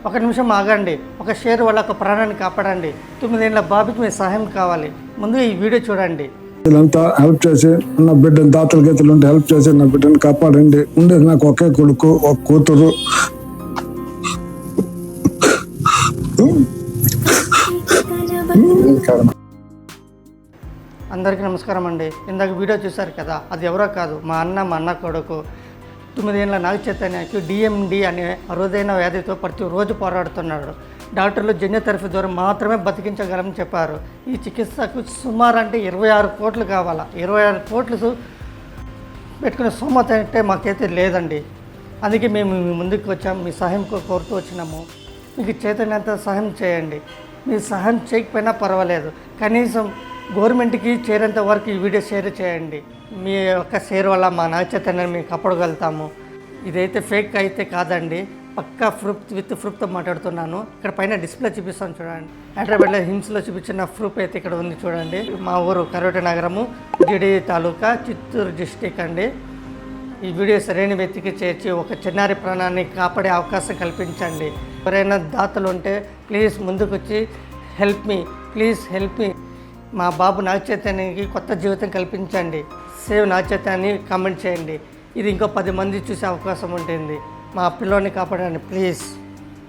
ఒక నిమిషం ఆగండి. ఒక షేర్ వల్ల ఒక ప్రాణాన్ని కాపాడండి. 9 ఏళ్ల బాబుకి మీ సహాయం కావాలి. ముందు ఈ వీడియో చూడండి. వీళ్ళంతా హెల్ప్ చేసి నా బిడ్డను దాతల గీతలు ఉంటే హెల్ప్ చేసి నా బిడ్డను కాపాడండి. ఉండేది నాకు ఒకే కొడుకు, ఒక కూతురు. అందరికీ నమస్కారం అండి. ఇందాక వీడియో చూశారు కదా, అది ఎవరో కాదు, మా అన్న కొడుకు 9 ఏళ్ల నాగ చైతన్యకి డిఎండి అనే అరుదైన వ్యాధితో ప్రతిరోజు పోరాడుతున్నాడు. డాక్టర్లు జన్యుథెరపీ ద్వారా మాత్రమే బతికించగలమని చెప్పారు. ఈ చికిత్సకు సుమారు అంటే 26 కోట్లు కావాలా. 26 కోట్లు పెట్టుకునే స్తోమత అంటే మాకైతే లేదండి. అందుకే మేము మీ ముందుకు వచ్చాం, మీ సహాయం కోరుతూ వచ్చినాము. మీకు చైతన్యంత సహాయం చేయండి. మీరు సహాయం చేయకపోయినా పర్వాలేదు, కనీసం గవర్నమెంట్కి చేరేంత వరకు ఈ వీడియో షేర్ చేయండి. మీ యొక్క షేర్ వల్ల మా నాగ చైతన్యాన్ని మేము కాపాడగలుగుతాము. ఇదైతే ఫేక్ అయితే కాదండి, పక్కా విత్ ప్రూఫ్తో మాట్లాడుతున్నాను. ఇక్కడ పైన డిస్ప్లే చూపిస్తాను చూడండి. హైదరాబాద్లో హిమ్స్లో చూపించిన ప్రూఫ్ అయితే ఇక్కడ ఉంది చూడండి. మా ఊరు కరోట నగరము, జిడి తాలూకా, చిత్తూరు డిస్టిక్ అండి. ఈ వీడియో సరైన వ్యక్తికి చేర్చి ఒక చిన్నారి ప్రాణాన్ని కాపాడే అవకాశం కల్పించండి. ఎవరైనా దాతలు ఉంటే ప్లీజ్ ముందుకు వచ్చి ప్లీజ్ హెల్ప్ మీ. మా బాబు నాగ చైతన్యానికి కొత్త జీవితం కల్పించండి. సేవ్ నాగ చైతన్యాన్ని కామెంట్ చేయండి. ఇది ఇంకో 10 మంది చూసే అవకాశం ఉంటుంది. మా పిల్లోని కాపాడండి ప్లీజ్.